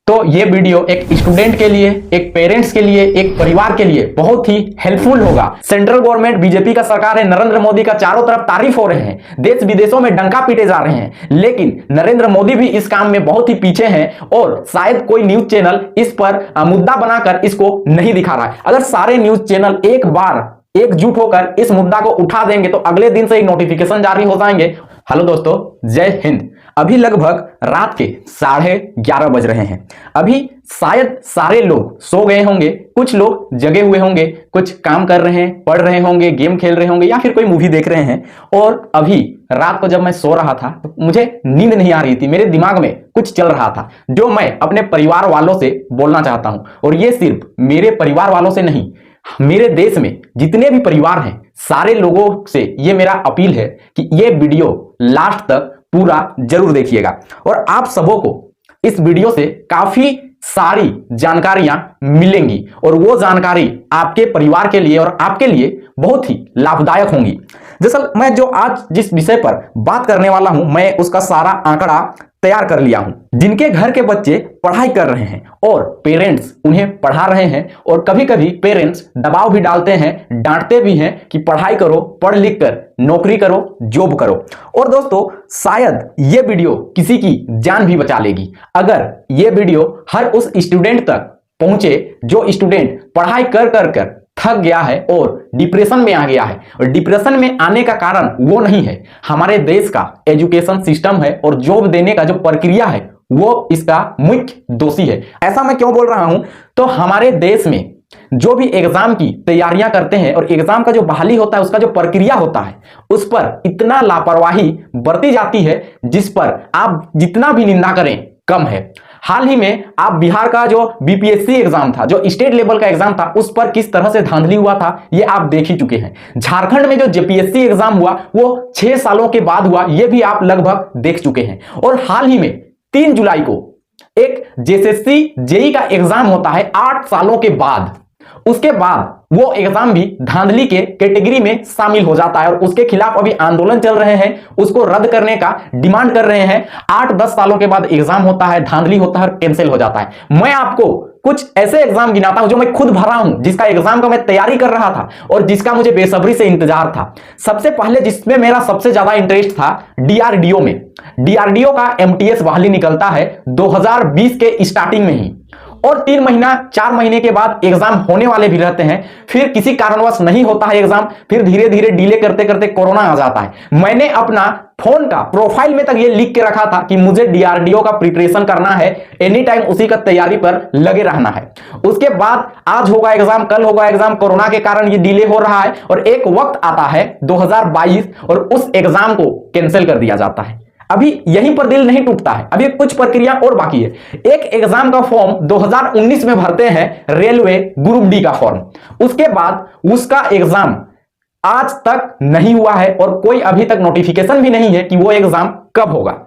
तो ये वीडियो एक स्टूडेंट के लिए, एक पेरेंट्स के लिए, एक परिवार के लिए बहुत ही हेल्पफुल होगा। सेंट्रल गवर्नमेंट बीजेपी का सरकार है, नरेंद्र मोदी का चारों तरफ तारीफ हो रहे हैं, देश विदेशों में डंका पीटे जा रहे हैं, लेकिन नरेंद्र मोदी भी इस काम में बहुत ही पीछे हैं और शायद कोई न्यूज चैनल इस पर मुद्दा बनाकर इसको नहीं दिखा रहा है। अगर सारे न्यूज चैनल एक बार एकजुट होकर इस मुद्दा को उठा देंगे तो अगले दिन से ही नोटिफिकेशन जारी हो जाएंगे। हेलो दोस्तों, जय हिंद। अभी लगभग रात के 11:30 बज रहे हैं। अभी शायद सारे लोग सो गए होंगे, कुछ लोग जगे हुए होंगे, कुछ काम कर रहे हैं, पढ़ रहे होंगे, गेम खेल रहे होंगे या फिर कोई मूवी देख रहे हैं। और अभी रात को जब मैं सो रहा था तो मुझे नींद नहीं आ रही थी, मेरे दिमाग में कुछ चल रहा था जो मैं अपने परिवार वालों से बोलना चाहता हूं। और ये सिर्फ मेरे परिवार वालों से नहीं, मेरे देश में जितने भी परिवार हैं सारे लोगों से ये मेरा अपील है कि ये वीडियो लास्ट तक पूरा जरूर देखिएगा और आप सबों को इस वीडियो से काफी सारी जानकारियां मिलेंगी और वो जानकारी आपके परिवार के लिए और आपके लिए बहुत ही लाभदायक होंगी। दरअसल मैं जो आज जिस विषय पर बात करने वाला हूं, मैं उसका सारा आंकड़ा तैयार कर लिया हूं। जिनके घर के बच्चे पढ़ाई कर रहे हैं और पेरेंट्स उन्हें पढ़ा रहे हैं और कभी कभी पेरेंट्स दबाव भी डालते हैं, डांटते भी हैं कि पढ़ाई करो, पढ़ लिख कर नौकरी करो, जॉब करो। और दोस्तों, शायद ये वीडियो किसी की जान भी बचा लेगी अगर ये वीडियो हर उस स्टूडेंट तक पहुंचे जो स्टूडेंट पढ़ाई कर कर कर थक गया है और डिप्रेशन में आ गया है। और डिप्रेशन में आने का कारण वो नहीं है, हमारे देश का एजुकेशन सिस्टम है और जॉब देने का जो प्रक्रिया है वो इसका मुख्य दोषी है। ऐसा मैं क्यों बोल रहा हूं, तो हमारे देश में जो भी एग्जाम की तैयारियां करते हैं और एग्जाम का जो बहाली होता है, उसका जो प्रक्रिया होता है, उस पर इतना लापरवाही बरती जाती है जिस पर आप जितना भी निंदा करें कम है। हाल ही में आप बिहार का जो बीपीएससी एग्जाम था, जो स्टेट लेवल का एग्जाम था, उस पर किस तरह से धांधली हुआ था ये आप देख ही चुके हैं। झारखंड में जो जेपीएससी एग्जाम हुआ वो 6 सालों के बाद हुआ, ये भी आप लगभग देख चुके हैं। और हाल ही में 3 जुलाई को एक जेएसएससी जेई का एग्जाम होता है 8 सालों के बाद। उसके बाद वो एग्जाम भी धांधली के कैटेगरी में शामिल हो जाता है और उसके खिलाफ अभी आंदोलन चल रहे हैं, उसको रद्द करने का डिमांड कर रहे हैं। 8-10 सालों के बाद एग्जाम होता है, धांधली होता है और कैंसिल हो जाता है। मैं आपको कुछ ऐसे एग्जाम गिनाता हूं जो मैं खुद भरा हूं, जिसका एग्जाम का मैं तैयारी कर रहा था और जिसका मुझे बेसब्री से इंतजार था। सबसे पहले जिसमें मेरा सबसे ज्यादा इंटरेस्ट था, डीआरडीओ में। डीआरडीओ का एमटीएस बहाली निकलता है 2020 के स्टार्टिंग में ही और 3 महीना 4 महीने के बाद एग्जाम होने वाले भी रहते हैं। फिर किसी कारणवश नहीं होता है एग्जाम, फिर धीरे धीरे डिले करते करते कोरोना आ जाता है। मैंने अपना फोन का प्रोफाइल में तक ये लिख के रखा था कि मुझे डीआरडीओ का प्रिपरेशन करना है, एनी टाइम उसी का तैयारी पर लगे रहना है। उसके बाद आज होगा एग्जाम, कल होगा एग्जाम, कोरोना के कारण ये डिले हो रहा है और एक वक्त आता है 2022 और उस एग्जाम को कैंसिल कर दिया जाता है। अभी यहीं पर दिल नहीं टूटता है, अभी कुछ प्रक्रिया और बाकी है। एक एग्जाम का फॉर्म 2019 में भरते हैं, रेलवे ग्रुप डी का फॉर्म। उसके बाद उसका एग्जाम आज तक नहीं हुआ है और कोई अभी तक नोटिफिकेशन भी नहीं है कि वो एग्जाम कब होगा।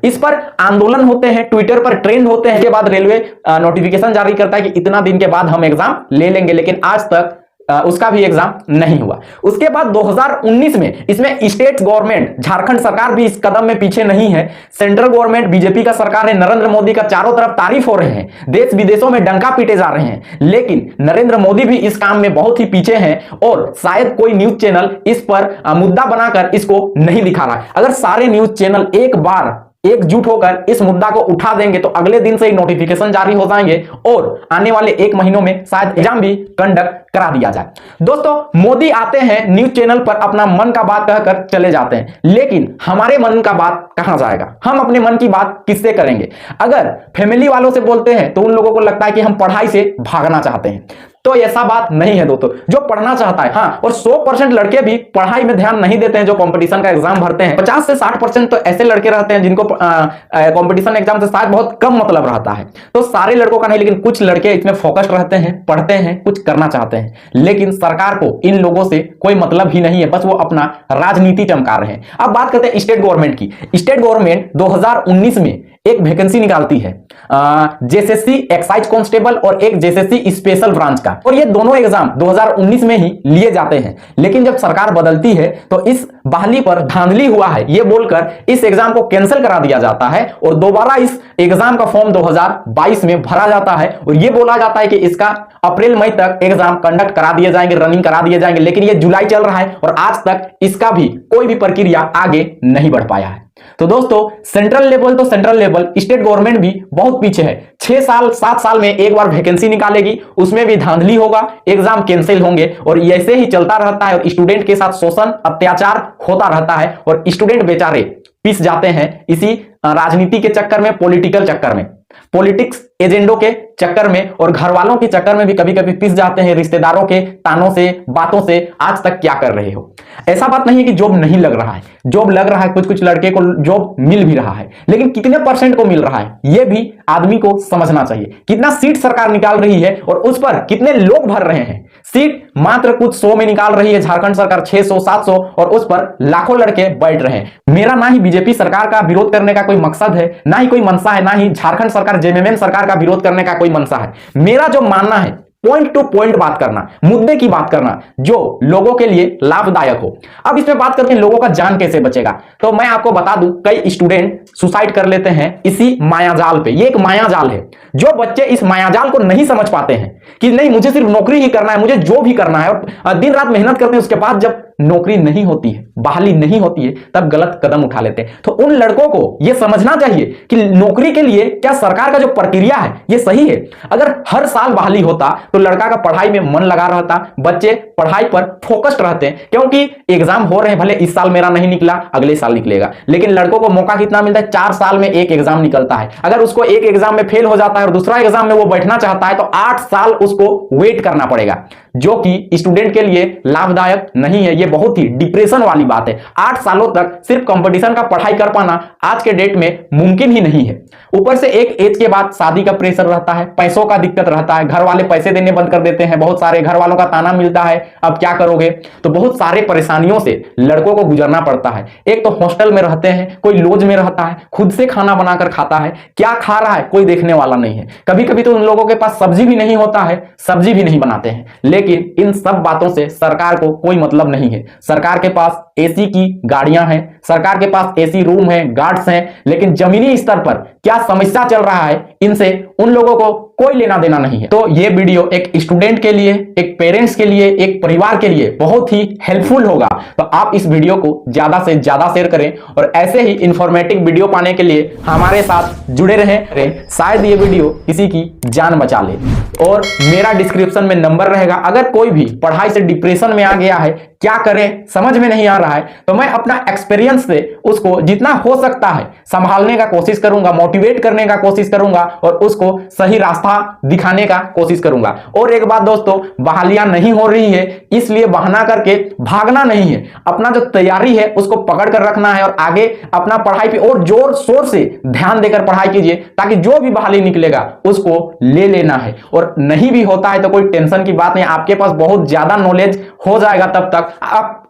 इस पर आंदोलन होते हैं, ट्विटर पर ट्रेंड होते हैं। के बाद रेलवे नोटिफिकेशन जारी करता है कि इतना दिन के बाद हम एग्जाम ले लेंगे, लेकिन आज तक उसका भी एग्जाम नहीं हुआ। उसके बाद 2019 में इसमें स्टेट गवर्नमेंट, झारखंड सरकार भी इस कदम में पीछे नहीं है। सेंट्रल गवर्नमेंट बीजेपी का सरकार है, नरेंद्र मोदी का चारों तरफ तारीफ हो रहे हैं, देश विदेशों में डंका पीटे जा रहे हैं, लेकिन नरेंद्र मोदी भी इस काम में बहुत ही पीछे हैं और शायद कोई न्यूज चैनल इस पर मुद्दा बनाकर इसको नहीं दिखा रहा है। अगर सारे न्यूज चैनल एक बार एकजुट होकर इस मुद्दा को उठा देंगे तो अगले दिन से ही नोटिफिकेशन जारी हो जाएंगे और आने वाले 1 महीनों में शायद एग्जाम भी कंडक्ट करा दिया जाए। दोस्तों, मोदी आते हैं न्यूज चैनल पर, अपना मन का बात कहकर चले जाते हैं, लेकिन हमारे मन का बात कहां जाएगा? हम अपने मन की बात किससे करेंगे? अगर फैमिली वालों से बोलते हैं तो उन लोगों को लगता है कि हम पढ़ाई से भागना चाहते हैं, तो ऐसा बात नहीं है दोस्तों। जो पढ़ना चाहता है, हाँ, और 100% लड़के भी पढ़ाई में ध्यान नहीं देते हैं जो कंपटीशन का एग्जाम भरते हैं। 50 से 60% तो ऐसे लड़के रहते हैं जिनको कंपटीशन एग्जाम से शायद बहुत कम मतलब रहता है। तो सारे लड़कों का नहीं, लेकिन कुछ लड़के इसमें फोकस्ड रहते हैं, पढ़ते हैं, कुछ करना चाहते हैं, लेकिन सरकार को इन लोगों से कोई मतलब ही नहीं है, बस वो अपना राजनीति चमका रहे हैं। अब बात करते हैं स्टेट गवर्नमेंट की। स्टेट गवर्नमेंट 2019 में एक वैकेंसी निकालती है जेएसएससी एक्साइज कांस्टेबल और एक जेएसएससी स्पेशल ब्रांच का। था और ये दोनों एग्जाम 2019 में ही लिए जाते हैं। लेकिन जब सरकार बदलती है तो इस बहाली पर धांधली हुआ है ये बोलकर इस एग्जाम को कैंसिल करा दिया जाता है और दोबारा इस एग्जाम का फॉर्म 2022 में भरा जाता है और ये बोला जाता है कि इसका अप्रैल मई तक एग्जाम कंडक्ट करा दिए जाएंगे, रनिंग करा दिए जाएंगे। लेकिन ये जुलाई चल रहा है और आज तक इसका भी कोई भी प्रक्रिया आगे नहीं बढ़ पाया है। तो दोस्तों सेंट्रल लेवल स्टेट गवर्नमेंट भी बहुत पीछे है। 6 साल 7 साल में एक बार वैकेंसी निकालेगी, उसमें भी धांधली होगा, एग्जाम कैंसिल होंगे और ऐसे ही चलता रहता है और स्टूडेंट के साथ शोषण अत्याचार होता रहता है और स्टूडेंट बेचारे पिस जाते हैं इसी राजनीति के चक्कर में, पॉलिटिकल चक्कर में, पॉलिटिक्स एजेंडों के चक्कर में और घर वालों के चक्कर में भी कभी कभी पिस जाते हैं, रिश्तेदारों के तानों से, बातों से। आज तक क्या कर रहे हो? ऐसा बात नहीं है कि जॉब नहीं लग रहा है, जॉब लग रहा है, कुछ कुछ लड़के को जॉब मिल भी रहा है, लेकिन कितने % को मिल रहा है यह भी आदमी को समझना चाहिए। कितना सीट सरकार निकाल रही है और उस पर कितने लोग भर रहे हैं। सीट मात्र कुछ 100 में निकाल रही है झारखंड सरकार, 600 700, और उस पर लाखों लड़के बैठ रहे हैं। मेरा ना ही बीजेपी सरकार का विरोध करने का कोई मकसद है, ना ही कोई मनसा है, ना ही झारखंड सरकार जेएमएम सरकार का विरोध करने का कोई मनसा है। मेरा जो मानना है पॉइंट टू पॉइंट बात करना, मुद्दे की बात करना जो लोगों के लिए लाभदायक हो। अब इसमें बात करते हैं लोगों का जान कैसे बचेगा। तो मैं आपको बता दूं, कई स्टूडेंट सुसाइड कर लेते हैं इसी मायाजाल पे। ये एक मायाजाल है। जो बच्चे इस मायाजाल को नहीं समझ पाते हैं कि नहीं मुझे सिर्फ नौकरी ही करना है, मुझे जो भी करना है, और दिन रात मेहनत करते हैं, उसके बाद जब नौकरी नहीं होती है, बहाली नहीं होती है, तब गलत कदम उठा लेते हैं। तो उन लड़कों को यह समझना चाहिए कि नौकरी के लिए क्या सरकार का जो प्रक्रिया है यह सही है। अगर हर साल बहाली होता तो लड़का का पढ़ाई में मन लगा रहता, बच्चे पढ़ाई पर फोकस्ड रहते हैं, क्योंकि एग्जाम हो रहे हैं, भले इस साल मेरा नहीं निकला अगले साल निकलेगा। लेकिन लड़कों को मौका कितना मिलता है? 4 साल में एक एग्जाम निकलता है। अगर उसको एक एग्जाम में फेल हो जाता है और दूसरा एग्जाम में वो बैठना चाहता है तो 8 साल उसको वेट करना पड़ेगा, जो कि स्टूडेंट के लिए लाभदायक नहीं है। ये बहुत ही डिप्रेशन वाली बात है। 8 सालों तक सिर्फ कंपटीशन का पढ़ाई कर पाना आज के डेट में मुमकिन ही नहीं है। ऊपर से एक एज के बाद शादी का प्रेशर रहता है, पैसों का दिक्कत रहता है, घर वाले पैसे देने बंद कर देते हैं, बहुत सारे घर वालों का ताना मिलता है, अब क्या करोगे। तो बहुत सारे परेशानियों से लड़कों को गुजरना पड़ता है। एक तो हॉस्टल में रहते हैं, कोई लॉज में रहता है, खुद से खाना बनाकर खाता है, क्या खा रहा है कोई देखने वाला नहीं है। कभी कभी तो उन लोगों के पास सब्जी भी नहीं होता है, सब्जी भी नहीं बनाते हैं। लेकिन इन सब बातों से सरकार को कोई मतलब नहीं है। सरकार के पास एसी की गाड़ियां हैं, सरकार के पास एसी रूम है, गार्ड्स हैं, लेकिन जमीनी स्तर पर क्या समस्या चल रहा है इनसे उन लोगों को कोई लेना देना नहीं है। तो ये वीडियो एक स्टूडेंट के लिए, एक पेरेंट्स के लिए, एक परिवार के लिए बहुत ही हेल्पफुल होगा। तो आप इस वीडियो को ज्यादा से ज्यादा शेयर करें और ऐसे ही इंफॉर्मेटिव वीडियो पाने के लिए हमारे साथ जुड़े रहें। शायद ये वीडियो किसी की जान बचा ले। और मेरा डिस्क्रिप्शन में नंबर रहेगा। अगर कोई भी पढ़ाई से डिप्रेशन में आ गया है, क्या करें समझ में नहीं आ रहा है, तो मैं अपना एक्सपीरियंस से उसको जितना हो सकता है संभालने का कोशिश करूंगा, मोटिवेट करने का कोशिश करूंगा और उसको सही रास्ता दिखाने का कोशिश करूंगा। और एक बात दोस्तों, बहालियां नहीं हो रही है इसलिए बहाना करके भागना नहीं है। अपना जो तैयारी है उसको पकड़ कर रखना है और आगे अपना पढ़ाई पे और जोर शोर से ध्यान देकर पढ़ाई कीजिए, ताकि जो भी बहाली निकलेगा उसको ले लेना है। और नहीं भी होता है तो कोई टेंशन की बात नहीं, आपके पास बहुत ज्यादा नॉलेज हो जाएगा, तब तक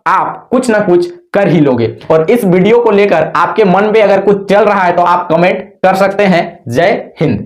आप कुछ ना कुछ कर ही लोगे। और इस वीडियो को लेकर आपके मन में अगर कुछ चल रहा है तो आप कमेंट कर सकते हैं। जय हिंद।